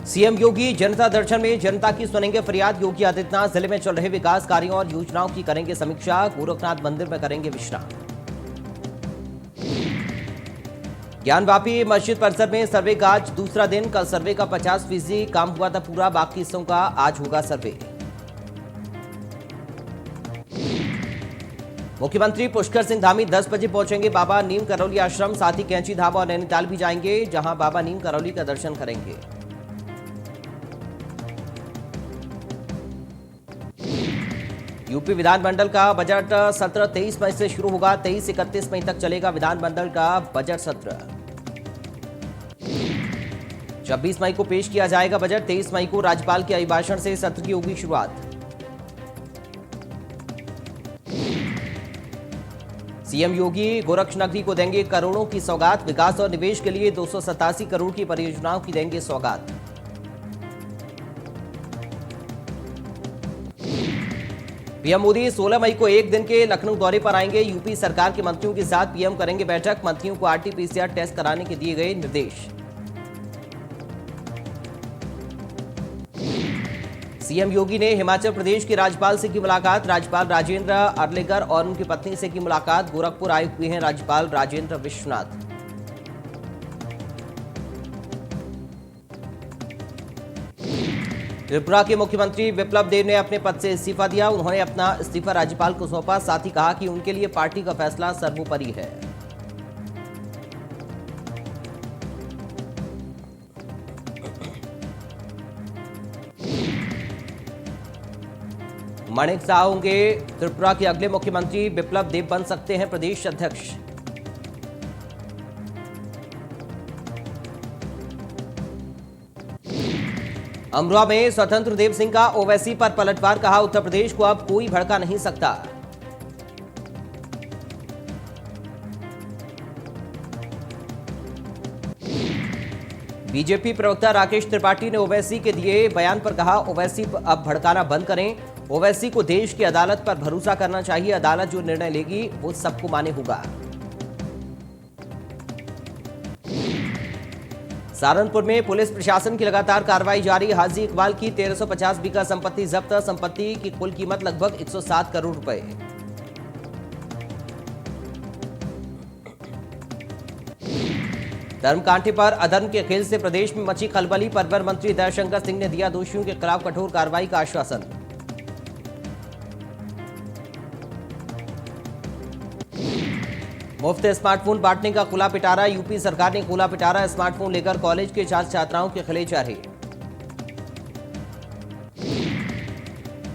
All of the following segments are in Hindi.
सीएम योगी जनता दर्शन में जनता की सुनेंगे फरियाद। योगी आदित्यनाथ जिले में चल रहे विकास कार्यों और योजनाओं की करेंगे समीक्षा। गोरखनाथ मंदिर में करेंगे विश्राम। ज्ञानवापी मस्जिद परिसर में सर्वे का आज दूसरा दिन। कल सर्वे का 50% काम हुआ था पूरा, बाकी हिस्सों का आज होगा सर्वे। मुख्यमंत्री पुष्कर सिंह धामी 10 बजे पहुंचेंगे बाबा नीम करौली आश्रम। साथ ही कैंची धाम और नैनीताल भी जाएंगे, जहां बाबा नीम करौली का दर्शन करेंगे। यूपी विधानमंडल का बजट सत्र 23 मई से शुरू होगा। 23-31 मई तक चलेगा विधानमंडल का बजट सत्र। 26 मई को पेश किया जाएगा बजट। 23 मई को राज्यपाल के अभिभाषण से सत्र की होगी शुरुआत। सीएम योगी गोरक्षनगरी को देंगे करोड़ों की सौगात। विकास और निवेश के लिए 287 करोड़ की परियोजनाओं की देंगे सौगात। पीएम मोदी 16 मई को एक दिन के लखनऊ दौरे पर आएंगे। यूपी सरकार के मंत्रियों के साथ पीएम करेंगे बैठक। मंत्रियों को आरटी-पीसीआर टेस्ट कराने के दिए गए निर्देश। सीएम योगी ने हिमाचल प्रदेश के राज्यपाल से की मुलाकात। राज्यपाल राजेंद्र अर्लेकर और उनकी पत्नी से की मुलाकात। गोरखपुर आए हुए हैं राज्यपाल राजेंद्र विश्वनाथ। त्रिपुरा के मुख्यमंत्री विप्लव देव ने अपने पद से इस्तीफा दिया। उन्होंने अपना इस्तीफा राज्यपाल को सौंपा। साथ ही कहा कि उनके लिए पार्टी का फैसला सर्वोपरि है। माणिक साह होंगे त्रिपुरा के अगले मुख्यमंत्री। विप्लव देव बन सकते हैं प्रदेश अध्यक्ष। अमरोहा में स्वतंत्र देव सिंह का ओवैसी पर पलटवार। कहा उत्तर प्रदेश को अब कोई भड़का नहीं सकता। बीजेपी प्रवक्ता राकेश त्रिपाठी ने ओवैसी के दिए बयान पर कहा ओवैसी अब भड़काना बंद करें। ओवैसी को देश की अदालत पर भरोसा करना चाहिए। अदालत जो निर्णय लेगी वो सबको मान्य होगा। सहारनपुर में पुलिस प्रशासन की लगातार कार्रवाई जारी। हाजी इकबाल की 1350 बीघा संपत्ति जब्त। संपत्ति की कुल कीमत लगभग 107 करोड़ रुपए। धर्मकांटे पर अधर्म के खेल से प्रदेश में मची खलबली। परिवहन मंत्री दयाशंकर सिंह ने दिया दोषियों के खिलाफ कठोर कार्रवाई का आश्वासन। मुफ्त स्मार्टफोन बांटने का खुला पिटारा। यूपी सरकार ने खुला पिटारा। स्मार्टफोन लेकर कॉलेज के छात्र छात्राओं के खिले चाहे।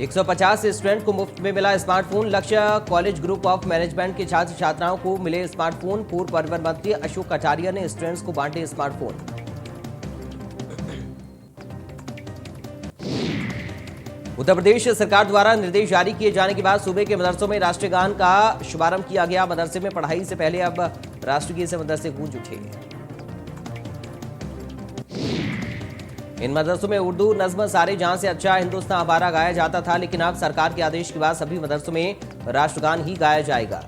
150 स्टूडेंट को मुफ्त में मिला स्मार्टफोन। लक्ष्य कॉलेज ग्रुप ऑफ मैनेजमेंट के छात्र छात्राओं को मिले स्मार्टफोन। पूर्व परिवहन मंत्री अशोक कटारिया ने स्टूडेंट्स को बांटे स्मार्टफोन। उत्तर प्रदेश सरकार द्वारा निर्देश जारी किए जाने के बाद सूबे के मदरसों में राष्ट्रीय गान का शुभारंभ किया गया। मदरसे में पढ़ाई से पहले अब राष्ट्रगीत से मदरसे गूंज उठे। इन मदरसों में उर्दू नज्म सारे जहां से अच्छा हिंदुस्तान हमारा गाया जाता था, लेकिन अब सरकार के आदेश के बाद सभी मदरसों में राष्ट्रगान ही गाया जाएगा।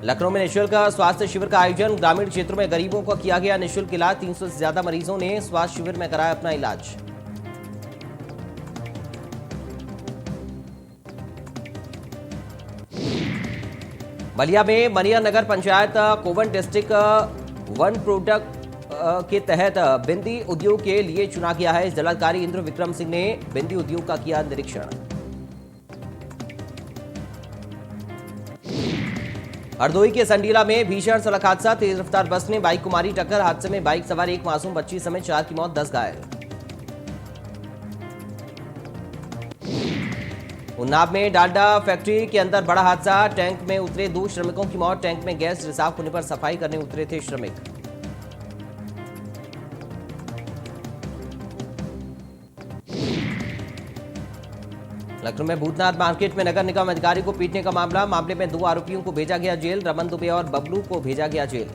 लखनऊ में निःशुल्क स्वास्थ्य शिविर का आयोजन। ग्रामीण क्षेत्रों में गरीबों को किया गया निःशुल्क इलाज। 300 से ज्यादा मरीजों ने स्वास्थ्य शिविर में कराया अपना इलाज। बलिया में मनिया नगर पंचायत कोवन डिस्ट्रिक्ट वन प्रोडक्ट के तहत बिंदी उद्योग के लिए चुना गया है। जिलाधिकारी इंद्र विक्रम सिंह ने बिंदी उद्योग का किया निरीक्षण। हरदोई के संडीला में भीषण सड़क हादसा। तेज रफ्तार बस ने बाइक को मारी टक्कर। हादसे में बाइक सवार एक मासूम बच्ची समेत 4 की मौत, 10 घायल। उन्नाव में डालडा फैक्ट्री के अंदर बड़ा हादसा। टैंक में उतरे 2 श्रमिकों की मौत। टैंक में गैस रिसाव होने पर सफाई करने उतरे थे श्रमिक। लखनऊ में भूतनाथ मार्केट में नगर निगम अधिकारी को पीटने का मामले में 2 आरोपियों को भेजा गया जेल। रमन दुबे और बबलू को भेजा गया जेल।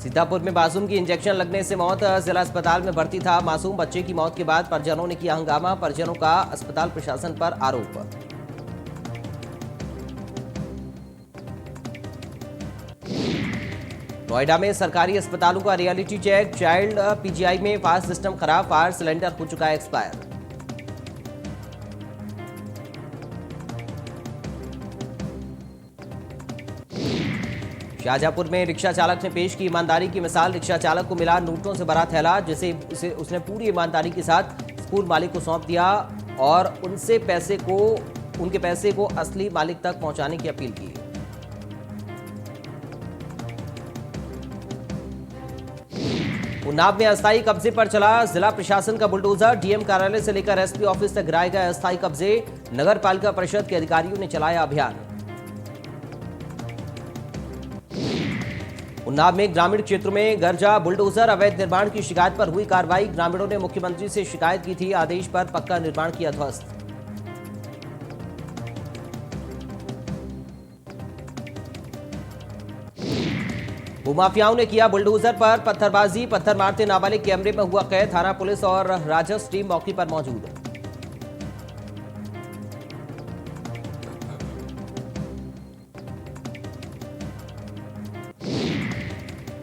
सीतापुर में मासूम की इंजेक्शन लगने से मौत, जिला अस्पताल में भर्ती था मासूम। बच्चे की मौत के बाद परिजनों ने किया हंगामा, परिजनों का अस्पताल प्रशासन पर आरोप। नोएडा में सरकारी अस्पतालों का रियलिटी चेक, चाइल्ड पीजीआई में फायर सिस्टम खराब, फायर सिलेंडर हो चुका है एक्सपायर। शाहजहांपुर में रिक्शा चालक ने पेश की ईमानदारी की मिसाल, रिक्शा चालक को मिला नोटों से भरा थैला, जिसे उसने पूरी ईमानदारी के साथ स्कूल मालिक को सौंप दिया और उनके पैसे को असली मालिक तक पहुंचाने की अपील की। उन्नाव में अस्थायी कब्जे पर चला जिला प्रशासन का बुलडोजर, डीएम कार्यालय से लेकर एसपी ऑफिस तक गिराए गए अस्थायी कब्जे, नगर पालिका परिषद के अधिकारियों ने चलाया अभियान। उन्नाव में ग्रामीण क्षेत्रों में गरजा बुलडोजर, अवैध निर्माण की शिकायत पर हुई कार्रवाई, ग्रामीणों ने मुख्यमंत्री से शिकायत की थी, आदेश पर पक्का निर्माण किया ध्वस्त। भूमाफियाओं ने किया बुलडोजर पर पत्थरबाजी, पत्थर मारते नाबालिग कैमरे में हुआ कैद, थाना पुलिस और राजस्व टीम मौके पर मौजूद।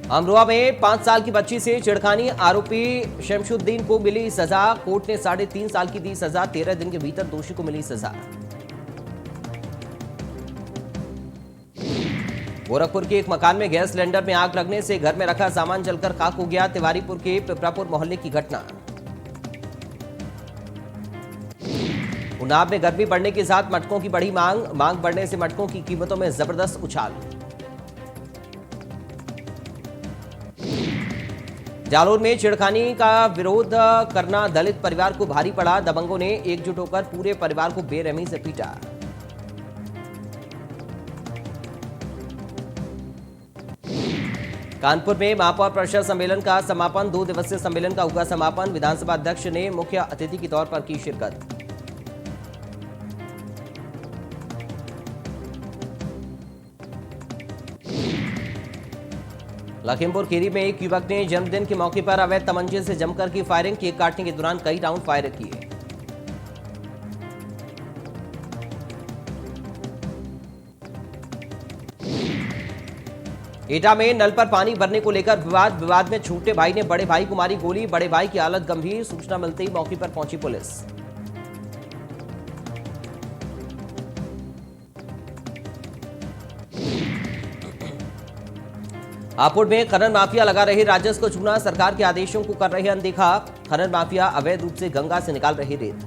अमरोहा में 5 साल की बच्ची से छेड़खानी, आरोपी शमशुद्दीन को मिली सजा, कोर्ट ने 3.5 साल की दी सजा, 13 दिन के भीतर दोषी को मिली सजा। गोरखपुर के एक मकान में गैस सिलेंडर में आग लगने से घर में रखा सामान जलकर खाक हो गया, तिवारीपुर के पिपरापुर मोहल्ले की घटना। उन्नाव में गर्मी बढ़ने के साथ मटकों की बढ़ी मांग बढ़ने से मटकों की कीमतों में जबरदस्त उछाल। जालोर में छेड़खानी का विरोध करना दलित परिवार को भारी पड़ा, दबंगों ने एकजुट होकर पूरे परिवार को बेरहमी से पीटा। कानपुर में महापौर परिषद सम्मेलन का समापन, 2 दिवसीय सम्मेलन का हुआ समापन, विधानसभा अध्यक्ष ने मुख्य अतिथि के तौर पर की शिरकत। लखीमपुर खीरी में एक युवक ने जन्मदिन के मौके पर अवैध तमंचे से जमकर की फायरिंग, केक काटने के दौरान कई राउंड फायर किए। एटा में नल पर पानी भरने को लेकर विवाद में छोटे भाई ने बड़े भाई को मारी गोली, बड़े भाई की हालत गंभीर, सूचना मिलते ही मौके पर पहुंची पुलिस। हापुड़ में खनन माफिया लगा रहे राजस्व को चूना, सरकार के आदेशों को कर रहे अनदेखा, खनन माफिया अवैध रूप से गंगा से निकाल रहे रेत।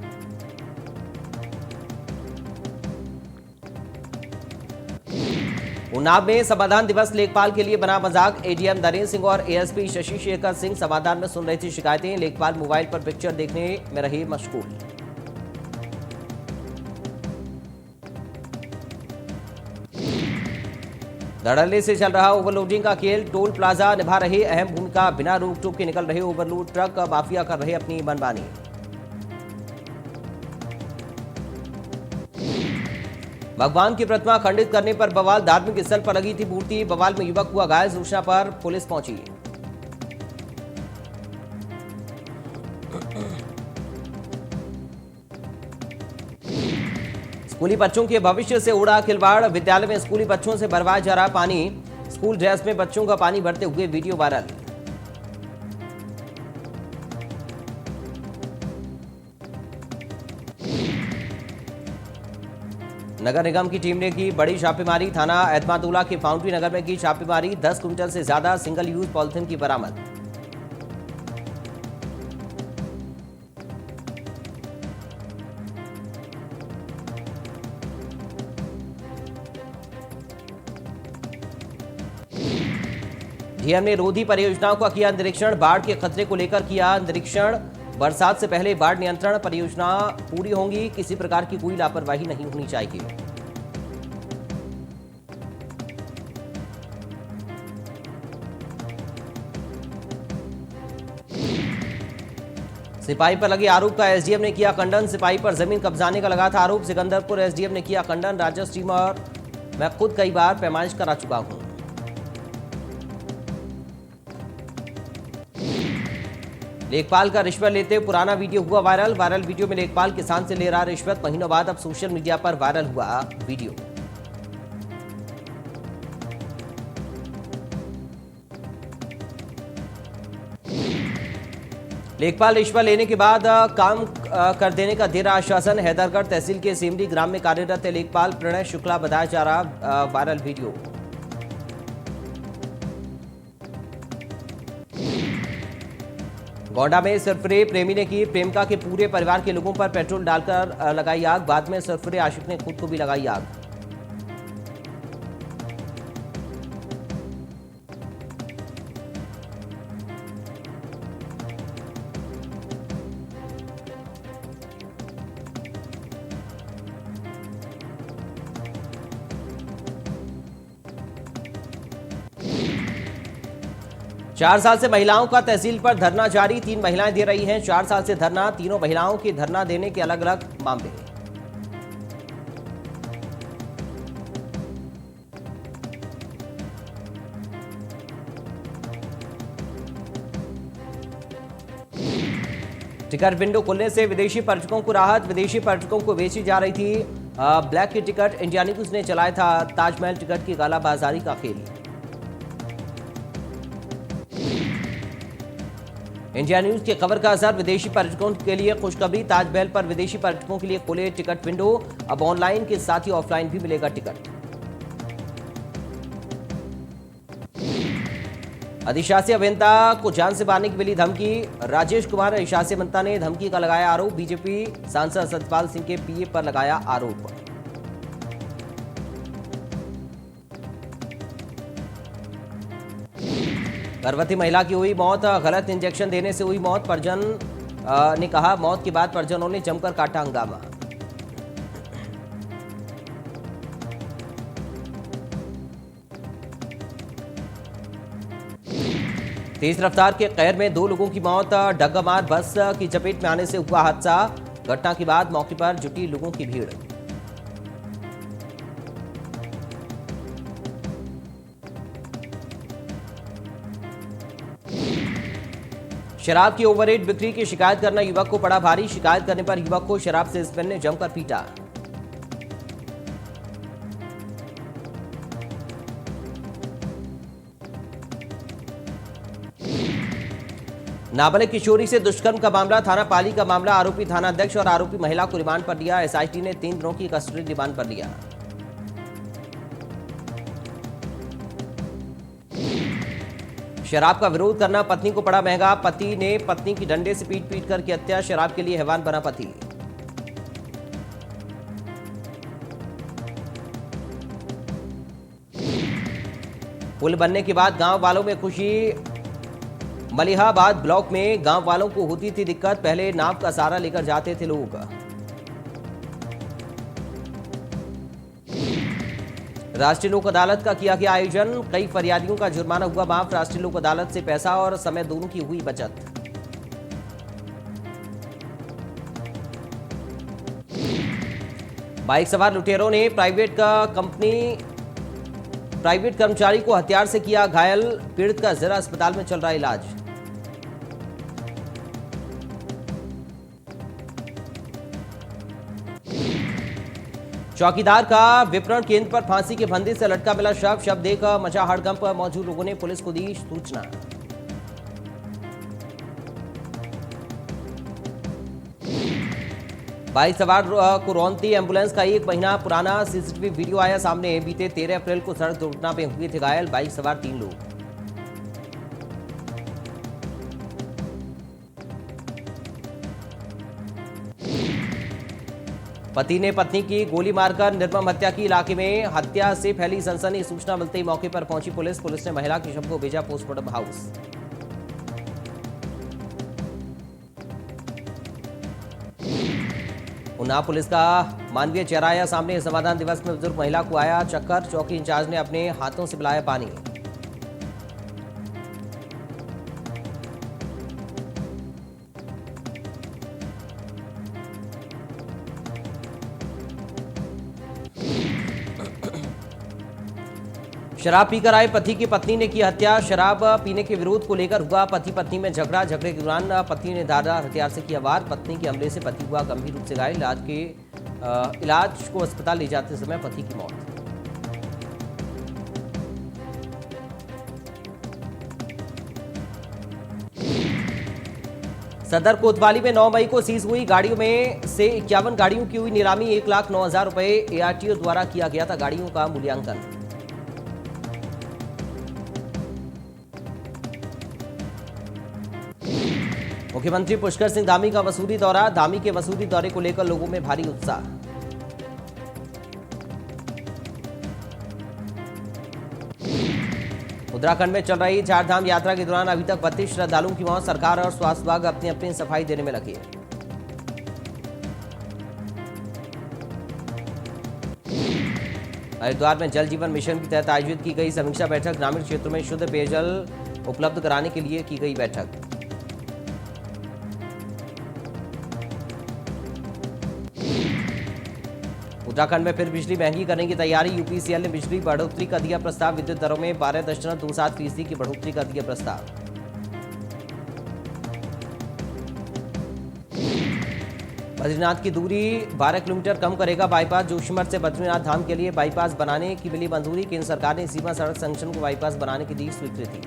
उन्नाव में समाधान दिवस लेखपाल के लिए बना मजाक, एडीएम नरेंद्र सिंह और एएसपी शशि शेखर सिंह समाधान में सुन रहे थे शिकायतें, लेखपाल मोबाइल पर पिक्चर देखने में रहे मशगूल। धड़ल्ले से चल रहा ओवरलोडिंग का खेल, टोल प्लाजा निभा रहे अहम भूमिका, बिना रोक टोक के निकल रहे ओवरलोड ट्रक, माफिया कर रहे अपनी मनमानी। भगवान की प्रतिमा खंडित करने पर बवाल, धार्मिक स्थल पर लगी थी मूर्ति, बवाल में युवक हुआ घायल, सूचना पर पुलिस पहुंची। स्कूली बच्चों के भविष्य से उड़ा खिलवाड़, विद्यालय में स्कूली बच्चों से भरवाया जा रहा पानी, स्कूल ड्रेस में बच्चों का पानी भरते हुए वीडियो वायरल। नगर निगम की टीम ने की बड़ी छापेमारी, थाना एतमादुल्ला के फाउंड्री नगर में की छापेमारी, 10 क्विंटल से ज्यादा सिंगल यूज पॉलिथीन की बरामद। डीएम ने रोधी परियोजनाओं का किया निरीक्षण, बाढ़ के खतरे को लेकर किया निरीक्षण, बरसात से पहले बाढ़ नियंत्रण परियोजना पूरी होंगी, किसी प्रकार की कोई लापरवाही नहीं होनी चाहिए। सिपाही पर लगे आरोप का एसडीएम ने किया खंडन, सिपाही पर जमीन कब्जाने का लगा था आरोप, सिकंदरपुर एसडीएम ने किया खंडन, राजस्व टीम और मैं खुद कई बार पैमाइश करा चुका हूं। लेखपाल का रिश्वत लेते पुराना वीडियो हुआ वायरल वीडियो में लेखपाल किसान से ले रहा रिश्वत। महीनों बाद अब सोशल मीडिया पर वायरल हुआ वीडियो। लेखपाल रिश्वत लेने के बाद काम कर देने का दे रहा आश्वासन। हैदरगढ़ तहसील के सेमरी ग्राम में कार्यरत लेखपाल प्रणय शुक्ला बताया जा रहा वायरल वीडियो। गोंडा में सरफरे प्रेमी ने की प्रेमिका के पूरे परिवार के लोगों पर पेट्रोल डालकर लगाई आग। बाद में सरफरे आशिक ने खुद को भी लगाई आग। चार साल से महिलाओं का तहसील पर धरना जारी। 3 महिलाएं दे रही हैं 4 साल से धरना। तीनों महिलाओं के धरना देने के अलग अलग मामले। टिकट विंडो खुलने से विदेशी पर्यटकों को राहत। विदेशी पर्यटकों को बेची जा रही थी ब्लैक की टिकट। इंडिया न्यूज ने चलाया था ताजमहल टिकट की कालाबाजारी का खेल। इंडिया न्यूज की खबर का असर विदेशी पर्यटकों के लिए खुशखबरी। ताजमहल पर विदेशी पर्यटकों के लिए खुले टिकट विंडो। अब ऑनलाइन के साथ ही ऑफलाइन भी मिलेगा टिकट। अधिशासी अभियंता को जान से मारने की मिली धमकी। राजेश कुमार अधिशासी अभियंता ने धमकी का लगाया आरोप। बीजेपी सांसद सतपाल सिंह के पीए पर लगाया आरोप। गर्भवती महिला की हुई मौत। गलत इंजेक्शन देने से हुई मौत। परिजन ने कहा मौत के बाद परिजनों ने जमकर काटा हंगामा। तेज रफ्तार के कहर में 2 लोगों की मौत। डग्गामार बस की चपेट में आने से हुआ हादसा। घटना के बाद मौके पर जुटी लोगों की भीड़। शराब की ओवररेट बिक्री की शिकायत करना युवक को पड़ा भारी। शिकायत करने पर युवक को शराब सेल्समैन ने जमकर पीटा। नाबालिग किशोरी से दुष्कर्म का मामला। थाना पाली का मामला। आरोपी थाना अध्यक्ष और आरोपी महिला को रिमांड पर लिया। एसआईटी ने 3 दिनों की कस्टडी रिमांड पर लिया। शराब का विरोध करना पत्नी को पड़ा महंगा। पति ने पत्नी की डंडे से पीट कर की हत्या। शराब के लिए हैवान बना पति। पुल बनने के बाद गांव वालों में खुशी। मलिहाबाद ब्लॉक में गांव वालों को होती थी दिक्कत। पहले नाव का सहारा लेकर जाते थे लोग। राष्ट्रीय लोक अदालत का किया गया आयोजन। कई फरियादियों का जुर्माना हुआ माफ। राष्ट्रीय लोक अदालत से पैसा और समय दोनों की हुई बचत। बाइक सवार लुटेरों ने प्राइवेट कर्मचारी को हथियार से किया घायल। पीड़ित का जिला अस्पताल में चल रहा इलाज। चौकीदार का विपणन केंद्र पर फांसी के फंदे से लटका मिला शव देकर मचा हड़कंप। मौजूद लोगों ने पुलिस को दी सूचना। बाइक सवार को रौंदती एम्बुलेंस का 1 महीना पुराना सीसीटीवी वीडियो आया सामने। बीते 13 अप्रैल को सड़क दुर्घटना में हुए थे घायल बाइक सवार 3 लोग। पति ने पत्नी की गोली मारकर निर्मम हत्या की। इलाके में हत्या से फैली सनसनी। सूचना मिलते ही मौके पर पहुंची पुलिस ने महिला के शव को भेजा पोस्टमार्टम हाउस। उन्नाव पुलिस का मानवीय चेहरा आया सामने। समाधान दिवस में बुजुर्ग महिला को आया चक्कर। चौकी इंचार्ज ने अपने हाथों से पिलाया पानी। शराब पीकर आए पति की पत्नी ने की हत्या। शराब पीने के विरोध को लेकर हुआ पति पत्नी में झगड़ा। झगड़े के दौरान पत्नी ने धारदार हथियार से किया वार। पत्नी के हमले से पति हुआ गंभीर रूप से घायल। इलाज को अस्पताल ले जाते समय पति की मौत। सदर कोतवाली में 9 मई को सीज हुई गाड़ियों में से 51 गाड़ियों की हुई नीलामी। 1,09,000 रुपए एआरटीओ द्वारा किया गया था गाड़ियों का मूल्यांकन। मुख्यमंत्री पुष्कर सिंह धामी का मसूरी दौरा। धामी के मसूरी दौरे को लेकर लोगों में भारी उत्साह। उत्तराखंड में चल रही चारधाम यात्रा के दौरान अभी तक 32 श्रद्धालुओं की मौत। सरकार और स्वास्थ्य विभाग अपनी अपनी सफाई देने में लगे। हरिद्वार में जल जीवन मिशन के तहत आयोजित की गई समीक्षा बैठक। ग्रामीण क्षेत्रों में शुद्ध पेयजल उपलब्ध कराने के लिए की गई बैठक। उत्तराखंड में फिर बिजली महंगी करने की तैयारी। यूपीसीएल ने बिजली बढ़ोतरी का दिया प्रस्ताव। विद्युत दरों में 12.27% की बढ़ोतरी का दिया प्रस्ताव। बद्रीनाथ की दूरी 12 किलोमीटर कम करेगा बाईपास। जोशीमठ से बद्रीनाथ धाम के लिए बाईपास बनाने की मिली मंजूरी। केंद्र सरकार ने सीमा सड़क संगठन को बाईपास बनाने की दी स्वीकृति।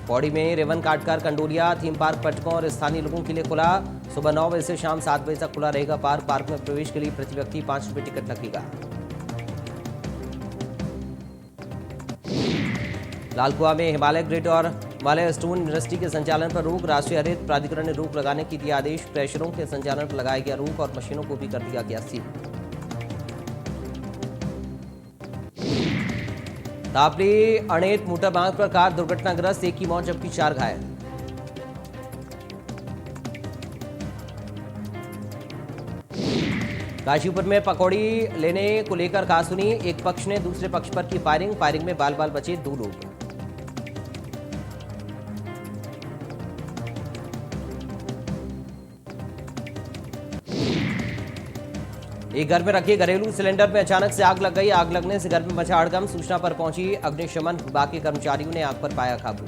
पौड़ी में रेवन काटकर कंडोलिया थीम पार्क पर्यटकों और स्थानीय लोगों के लिए खुला। सुबह 9 बजे से शाम 7 बजे तक खुला रहेगा पार्क। पार्क में प्रवेश के लिए प्रति व्यक्ति 5 रुपये टिकट लगेगा। लालकुआ में हिमालय ग्रिड और हिमालय स्टोन इंडस्ट्री के संचालन पर रोक। राष्ट्रीय हरित प्राधिकरण ने रोक लगाने की दिया आदेश। क्रैशरों के संचालन पर लगाया गया रोक और मशीनों को भी कर दिया गया सील। तापली अणेत मोटर मार्ग पर कार दुर्घटनाग्रस्त। एक की मौत जबकि 4 घायल। काशीपुर में पकौड़ी लेने को लेकर कहासुनी। एक पक्ष ने दूसरे पक्ष पर की फायरिंग। फायरिंग में बाल बाल बचे 2 लोग। एक घर में रखे घरेलू सिलेंडर में अचानक से आग लग गई। आग लगने से घर में मचा हड़कंप। सूचना पर पहुंची अग्निशमन विभाग के कर्मचारियों ने आग पर पाया काबू।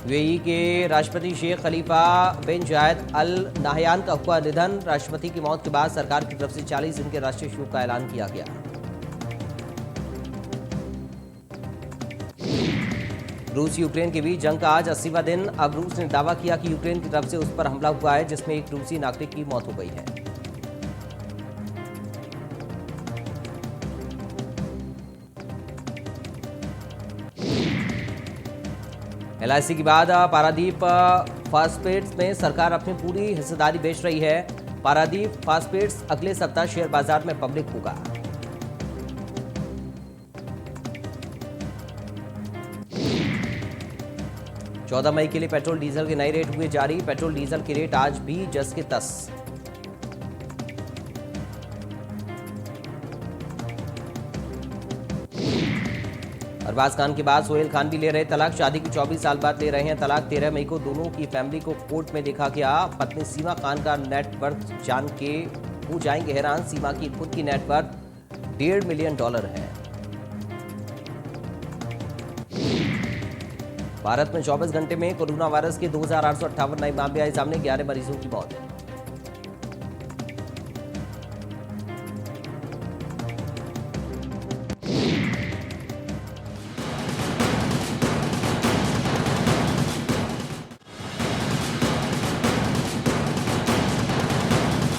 यूएई के राष्ट्रपति शेख खलीफा बिन जायद अल नाहयान का हुआ निधन। राष्ट्रपति की मौत के बाद सरकार की तरफ से 40 दिन के राष्ट्रीय शोक का ऐलान किया गया। रूस यूक्रेन के बीच जंग का आज 80वां दिन। अब रूस ने दावा किया कि यूक्रेन की तरफ से उस पर हमला हुआ है जिसमें एक रूसी नागरिक की मौत हो गई है। एलआईसी के बाद पारादीप फास्फेट्स में सरकार अपनी पूरी हिस्सेदारी बेच रही है। पारादीप फास्फेट्स अगले सप्ताह शेयर बाजार में पब्लिक होगा। चौदह मई के लिए पेट्रोल डीजल के नए रेट हुए जारी। पेट्रोल डीजल के रेट आज भी जस के तस। अरबाज खान के बाद सोहेल खान भी ले रहे तलाक। शादी की 24 साल बाद ले रहे हैं तलाक। 13 मई को दोनों की फैमिली को कोर्ट में देखा गया। पत्नी सीमा खान का नेटवर्थ जान के हो जाएंगे हैरान। सीमा की खुद की नेटवर्थ $1.5 मिलियन है। भारत में 24 घंटे में कोरोना वायरस के 2,858 नए मामले आए सामने। 11 मरीजों की मौत।